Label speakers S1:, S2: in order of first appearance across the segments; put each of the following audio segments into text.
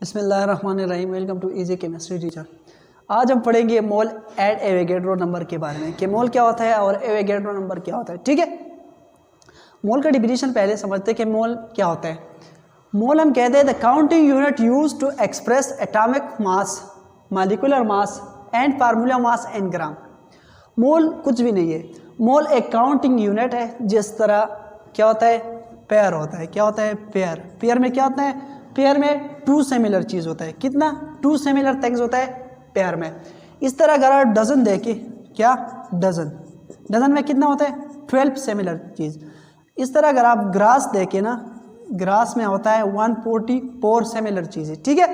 S1: बिस्मिल्लाहिर्रहमानिर्रहीम। Welcome to easy chemistry teacher. आज हम पढ़ेंगे मोल एंड एवोगैड्रो नंबर के बारे में कि मोल क्या होता है और एवोगैड्रो नंबर क्या होता है। ठीक है, मोल का डिफिनीशन पहले समझते हैं कि मोल क्या होता है। मोल हम कहते हैं the counting unit used to express atomic mass, molecular mass and formula mass in gram. Mole कुछ भी नहीं है, मोल एक काउंटिंग यूनिट है। जिस तरह क्या होता है, पेयर होता है। क्या होता है, पेयर। पेयर में क्या होता है, पेयर में टू सिमिलर चीज़ होता है। कितना, टू सिमिलर थिंग्स होता है पेयर में। इस तरह अगर आप डजन देखें, क्या डजन, डजन में कितना होता है 12 सिमिलर चीज़। इस तरह अगर आप ग्रास देखें ना, ग्रास में होता है 144 सिमिलर चीज़ें। ठीक है,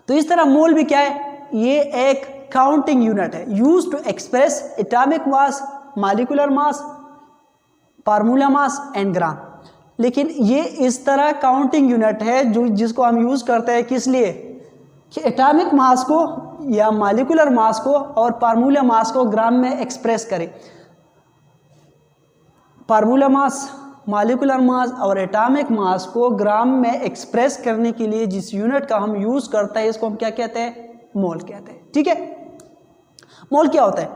S1: तो इस तरह मोल भी क्या है, ये एक काउंटिंग यूनिट है used to express atomic mass, molecular mass, formula mass and gram. लेकिन ये इस तरह काउंटिंग यूनिट है जो जिसको हम यूज करते हैं किस लिए, कि एटॉमिक मास को या मॉलिक्यूलर मास को और फार्मूला मास को ग्राम में एक्सप्रेस करें। फार्मूला मास, मॉलिक्यूलर मास और एटॉमिक मास को ग्राम में एक्सप्रेस करने के लिए जिस यूनिट का हम यूज करते हैं इसको हम क्या कहते हैं, मोल कहते हैं। ठीक है, मोल क्या होता है,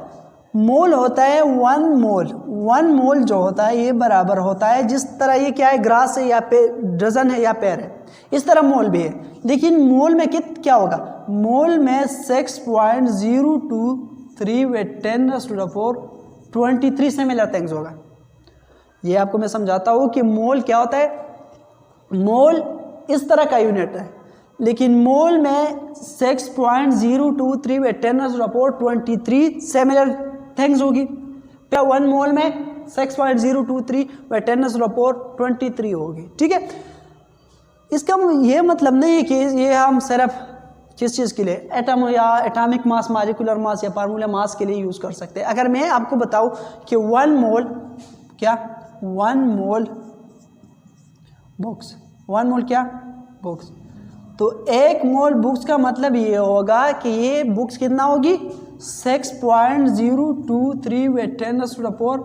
S1: मोल होता है वन मोल। वन मोल जो होता है ये बराबर होता है, जिस तरह ये क्या है, ग्रास है या डजन है या पेयर है, इस तरह मोल भी है। लेकिन मोल में क्या होगा, मोल में 6.023 वे 10⁻⁴ सिमिलर थिंग्स होगा। ये आपको मैं समझाता हूँ कि मोल क्या होता है। मोल इस तरह का यूनिट है, लेकिन मोल में 6.023 वे 10⁻⁴ सिमिलर थिंग्स होगी। क्या वन मोल में 6.023 व 10⁻⁴ होगी। ठीक है, इसका ये मतलब नहीं है कि ये हम सिर्फ किस चीज़ के लिए, एटम या एटॉमिक मास, मॉलिक्यूलर मास या फार्मूला मास के लिए यूज़ कर सकते हैं। अगर मैं आपको बताऊं कि वन मोल क्या, one mole books, one mole क्या बुक्स, तो एक मोल बुक्स का मतलब ये होगा कि ये बुक्स कितना होगी 6.023 वे 10⁻⁴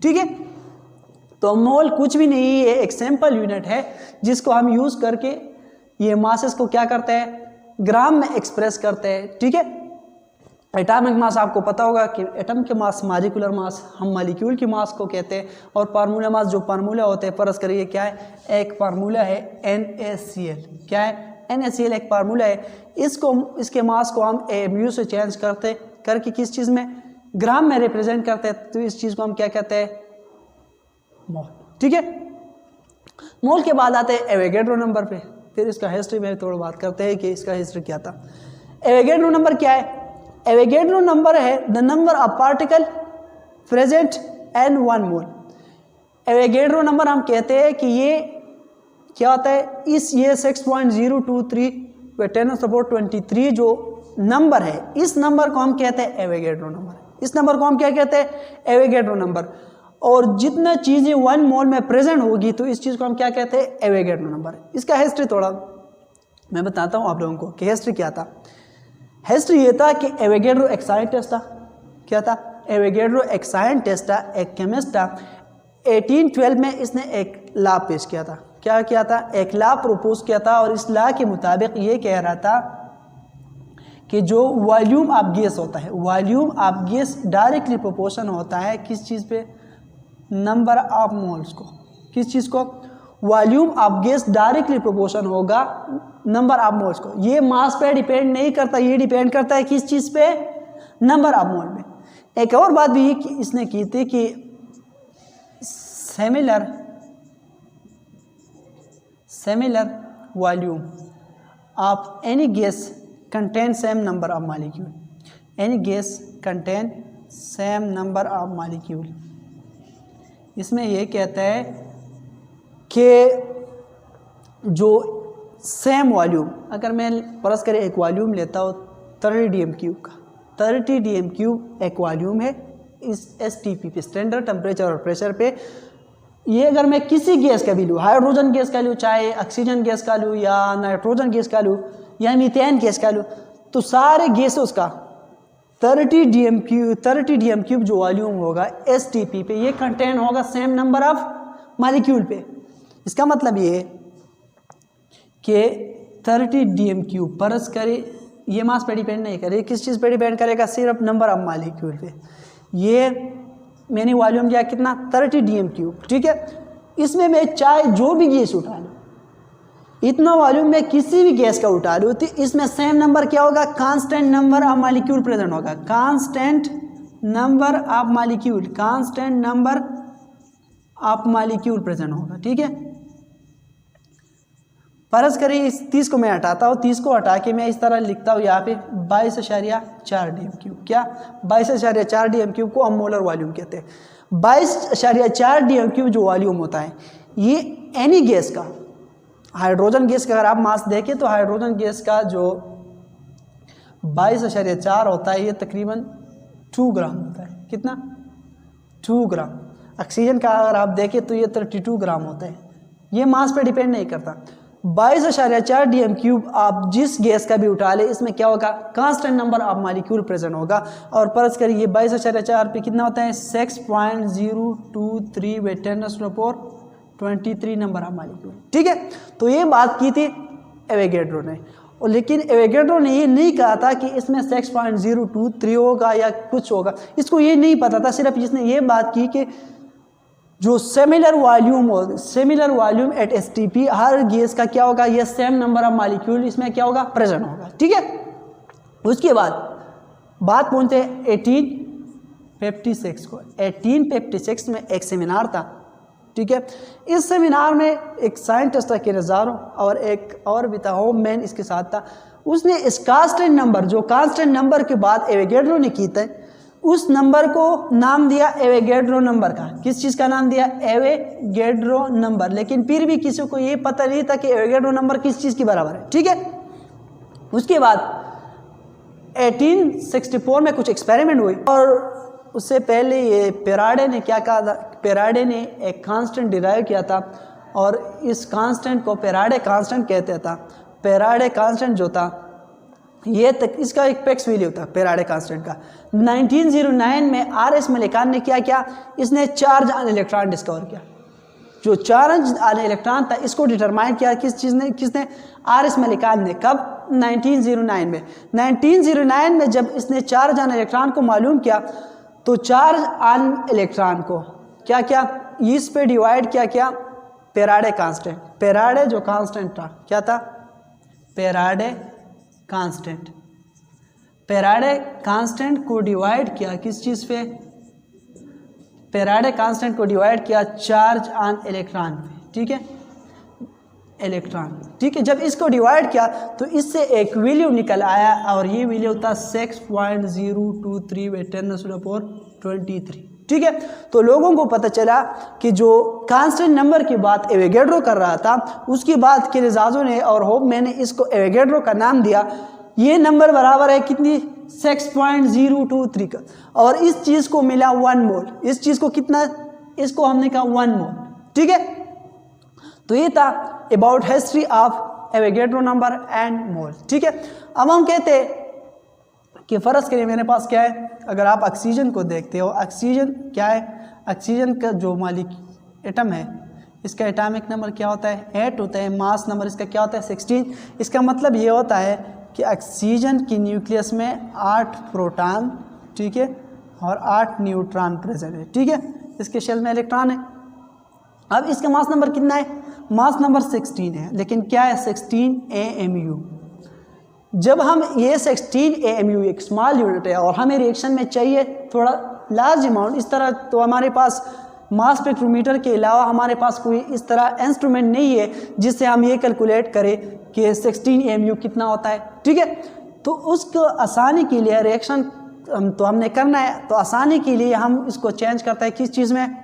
S1: ठीक है, तो मोल कुछ भी नहीं है, एक सिंपल यूनिट है जिसको हम यूज करके ये मासेस को क्या करते हैं, ग्राम में एक्सप्रेस करते हैं। ठीक है, एटॉमिक मास आपको पता होगा कि एटम के मास, मॉलिक्यूलर मास हम मॉलिक्यूल की मास को कहते हैं, और फार्मूला मास जो फार्मूला होते हैं, फर्ज करिए क्या है, एक फार्मूला है NaCl। क्या है, NaCl एक फार्मूला है। इसको, इसके मास को हम mu से चेंज करके किस चीज़ में, ग्राम में रिप्रेजेंट करते हैं, तो इस चीज़ को हम क्या कहते हैं, मोल। ठीक है, मोल के बाद आते हैं एवोगैड्रो नंबर पे। फिर इसका हिस्ट्री में थोड़ा बात करते हैं कि इसका हिस्ट्री क्या था। एवोगैड्रो नंबर क्या है, एवोगैड्रो नंबर है the number of particle present and one mole. Avogadro number हम कहते हैं कि ये क्या होता है, ये 6.023 व 10⁻⁴ जो नंबर है, इस नंबर को हम कहते हैं एवोगैड्रो नंबर। इस नंबर को हम क्या कहते हैं, एवोगैड्रो नंबर। और जितना चीज़ें वन मोल में प्रेजेंट होगी तो इस चीज़ को हम क्या कहते हैं, एवोगैड्रो नंबर। इसका हिस्ट्री थोड़ा मैं बताता हूँ आप लोगों को कि हिस्ट्री क्या था। हिस्ट्री ये था कि एवोगैड्रो एक साइंटिस्ट था। क्या था, एवोगैड्रो एक साइंटिस्ट था, एक केमिस्ट था। 1812 में इसने एक लॉ पेश किया था। क्या किया था, एक लॉ प्रपोज किया था, और इस लॉ के मुताबिक ये कह रहा था कि जो वॉल्यूम ऑफ गैस होता है, volume of gas directly proportion होता है किस चीज़ पे, नंबर ऑफ मोल्स को। किस चीज़ को, volume of gas directly proportion होगा नंबर ऑफ मोल्स को। ये मास पे डिपेंड नहीं करता, ये डिपेंड करता है किस चीज़ पे, नंबर ऑफ मोल में। एक और बात भी इसने की थी कि similar volume of any gas contain same number of molecule. Any gas contain same number of molecule. इसमें ये कहता है कि जो सेम वॉल्यूम, अगर मैं फर्ज करें एक वॉल्यूम लेता हूँ 30 dm³ का, 30 dm³ एक वॉल्यूम है इस STP पे, स्टैंडर्ड टेम्परेचर और प्रेशर पे। ये अगर मैं किसी गैस का भी लूँ, हाइड्रोजन गैस का लूँ, चाहे ऑक्सीजन गैस का लूँ, या नाइट्रोजन गैस का लूँ, या मीथेन गैस का लूँ, तो सारे गैसेस का 30 dm³ जो वॉल्यूम होगा STP पे, ये कंटेन होगा सेम नंबर ऑफ मॉलिक्यूल पे। इसका मतलब ये कि 30 dm³ परस करे, ये मास पे डिपेंड नहीं करे, किस चीज़ पे डिपेंड करेगा, सिर्फ नंबर ऑफ मॉलिक्यूल पे। ये मैंने वॉल्यूम दिया कितना 30 dm³, ठीक है। इसमें मैं चाहे जो भी गैस उठा लूँ, इतना वॉल्यूम में किसी भी गैस का उठा लूँ, तो इसमें सेम नंबर क्या होगा, constant number of molecule present होगा, constant number of molecule, constant number of molecule present होगा, ठीक है। फर्ज करिए इस 30 को मैं हटाता हूँ, 30 को हटा के मैं इस तरह लिखता हूँ यहाँ पे 22.4 dm³, क्या 22.4 dm³ को हम मोलर वॉल्यूम कहते हैं। 22.4 dm³ जो वॉल्यूम होता है, ये एनी गैस का, हाइड्रोजन गैस का अगर आप मास देखें तो हाइड्रोजन गैस का जो 22.4 होता है, ये तकरीबन 2 ग्राम होता है। कितना? 2 ग्राम। ऑक्सीजन का अगर आप देखें तो ये 32 ग्राम होता है। ये मास पे डिपेंड नहीं करता। 22.4 dm³ आप जिस गैस का भी उठा ले, इसमें क्या होगा, constant number of molecule present होगा। और परस करिए 22.4 पे कितना होता है, 6.023 × 10⁻23 नंबर ऑफ मॉलिक्यूल, ठीक है। तो ये बात की थी एवोगैड्रो ने, और लेकिन एवोगैड्रो ने ये नहीं कहा था कि इसमें 6.023 होगा या कुछ होगा, इसको ये नहीं पता था। सिर्फ इसने ये बात की कि जो similar volume at STP, her gas का क्या होगा, ये सेम नंबर ऑफ मॉलिक्यूल इसमें क्या होगा, प्रेजेंट होगा, ठीक है। उसके बाद बात पहुंचते हैं 1856 को। 1856 में एक सेमिनार था, ठीक है। इस सेमिनार में एक साइंटिस्ट था केरेजारो, और एक और भी था, होममैन इसके साथ था। उसने इस कांस्टेंट नंबर, जो कांस्टेंट नंबर के बाद एवोगैड्रो ने की था, उस नंबर को नाम दिया एवोगैड्रो नंबर का। किस चीज़ का नाम दिया, एवोगैड्रो नंबर। लेकिन फिर भी किसी को ये पता नहीं था कि एवोगैड्रो नंबर किस चीज़ के बराबर है, ठीक है। उसके बाद 1864 में कुछ एक्सपेरिमेंट हुई, और उससे पहले ये पेराडे ने क्या कहा था, पेराडे ने एक कांस्टेंट डिराइव किया था, और इस कांस्टेंट को पेराडे कांस्टेंट कहते था। पेराडे कांस्टेंट जो था, ये तक इसका एक पेक्स वैल्यू था पेराडे कांस्टेंट का। 1909 में RS मलिकान ने क्या किया, इसने चार्ज ऑन इलेक्ट्रॉन डिस्कवर किया। जो चार्ज ऑन इलेक्ट्रॉन था, इसको डिटरमाइन किया किसने, RS मलिकान ने। कब? 1909 में। 1909 में जब इसने चार्ज ऑन इलेक्ट्रॉन को मालूम किया, तो चार्ज ऑन इलेक्ट्रॉन को क्या किया, इस पे डिवाइड क्या पेराडे कांस्टेंट। पेराडे जो कांस्टेंट था, क्या था, पेराडे कांस्टेंट। पेराडे कांस्टेंट को डिवाइड किया किस चीज़ पे, पेराडे कांस्टेंट को डिवाइड किया चार्ज ऑन इलेक्ट्रॉन पे, ठीक है, इलेक्ट्रॉन, ठीक है। जब इसको डिवाइड किया तो इससे एक वैल्यू निकल आया, और ये वैल्यू था 6.023 × 10⁻23, ठीक है। तो लोगों को पता चला कि जो कांस्टेंट नंबर की बात एवोगैड्रो कर रहा था, उसकी बात केरेजारो ने और होममैन ने इसको एवोगैड्रो का नाम दिया। ये नंबर बराबर है कितनी, 6.023 का, और इस चीज़ को मिला 1 मोल। इस चीज़ को कितना, इसको हमने कहा 1 मोल, ठीक है। तो ये था about history of Avogadro number and मोल, ठीक है। अब हम कहते हैं कि फ़र्ज़ करिए मेरे पास क्या है, अगर आप ऑक्सीजन को देखते हो, ऑक्सीजन क्या है, ऑक्सीजन का जो एटम है, इसका एटॉमिक नंबर क्या होता है, 8 होता है। मास नंबर इसका क्या होता है, 16। इसका मतलब ये होता है कि ऑक्सीजन की न्यूक्लियस में 8 प्रोटॉन, ठीक है, और 8 न्यूट्रॉन प्रेजेंट है, ठीक है। इसके शेल में इलेक्ट्रॉन है। अब इसका मास नंबर कितना है, मास नंबर 16 है, लेकिन क्या है, 16 AMU। जब हम ये 16 AMU एक स्मॉल यूनिट है, और हमें रिएक्शन में चाहिए थोड़ा लार्ज अमाउंट, इस तरह तो हमारे पास मास स्पेक्ट्रोमीटर के अलावा हमारे पास कोई इस तरह इंस्ट्रूमेंट नहीं है जिससे हम ये कैलकुलेट करें कि 16 AMU कितना होता है, ठीक है। तो उसको आसानी के लिए रिएक्शन तो हमने करना है, तो आसानी के लिए हम इसको चेंज करते हैं किस चीज़ में,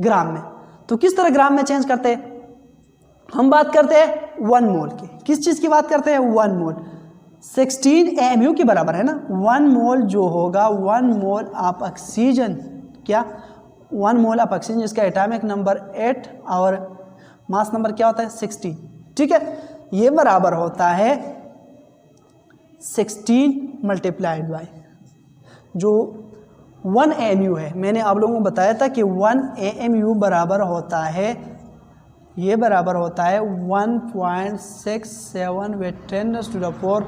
S1: ग्राम में। तो किस तरह ग्राम में चेंज करते हैं, हम बात करते हैं 1 मोल की। किस चीज़ की बात करते हैं, 1 मोल। 16 AMU के बराबर है ना, 1 मोल जो होगा, 1 मोल ऑफ ऑक्सीजन, क्या 1 मोल ऑफ ऑक्सीजन, जिसका एटॉमिक नंबर 8 और मास नंबर क्या होता है, 16, ठीक है। ये बराबर होता है 16 मल्टीप्लाइड बाय जो 1 AMU है। मैंने आप लोगों को बताया था कि 1 AMU बराबर होता है ये बराबर होता है 1.67 with 10⁻⁴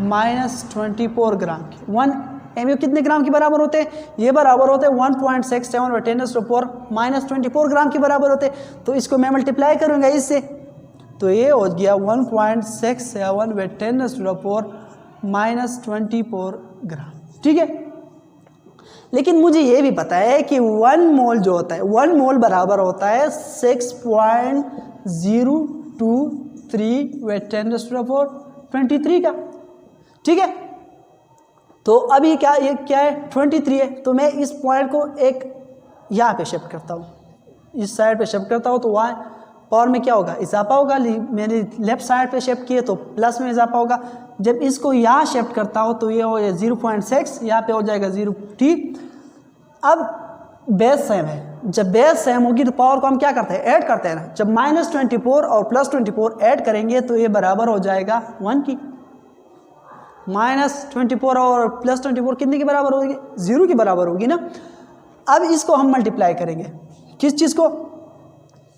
S1: -24 ग्राम के। 1 MU कितने ग्राम के बराबर होते हैं? ये बराबर होते हैं 1.67 with 10⁻⁴ -24 ग्राम के बराबर होते हैं। तो इसको मैं मल्टीप्लाई करूँगा इससे, तो ये हो गया 1.67 with 10⁻⁴ -24 ग्राम। ठीक है, लेकिन मुझे ये भी पता है कि 1 मोल जो होता है, 1 मोल बराबर होता है 6.023 with 10⁻⁴ 23 का। ठीक है, तो अभी ये क्या है 23 है, तो मैं इस पॉइंट को एक यहाँ पे शिफ्ट करता हूँ, इस साइड पे शिफ्ट करता हूँ, तो वहाँ पावर में क्या होगा, इजाफा होगा। मैंने लेफ्ट साइड पे शिफ्ट किए तो प्लस में इजाफा होगा। जब इसको यहाँ शिफ्ट करता हो तो ये हो 0.6, यहाँ पे हो जाएगा 0। ठीक, अब बेस सेम है, जब बेस सेम होगी तो पावर को हम क्या करते हैं, ऐड करते हैं ना। जब -24 और +24 ऐड करेंगे तो ये बराबर हो जाएगा 1 की। -24 और +24 कितने के बराबर होगी, 0 के बराबर होगी ना। अब इसको हम मल्टीप्लाई करेंगे, किस चीज़ को,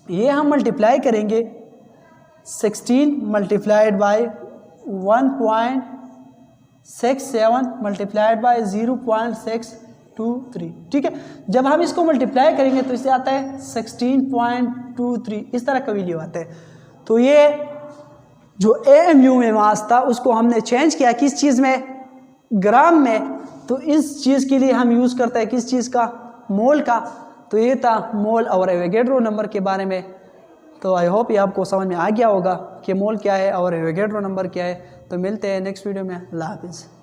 S1: ये हम मल्टीप्लाई करेंगे 16 मल्टीप्लाइड बाय 1.67 मल्टीप्लाइड बाय 0.623। ठीक है, जब हम इसको मल्टीप्लाई करेंगे तो इससे आता है 16.23, इस तरह का वैल्यू आता है। तो ये जो AMU में मास था उसको हमने चेंज किया किस चीज़ में, ग्राम में। तो इस चीज़ के लिए हम यूज़ करते हैं किस चीज़ का, मोल का। तो ये था मोल और एवोगैड्रो नंबर के बारे में। तो आई होप ये आपको समझ में आ गया होगा कि मोल क्या है और एवोगैड्रो नंबर क्या है। तो मिलते हैं नेक्स्ट वीडियो में। अल्लाह हाफिज़।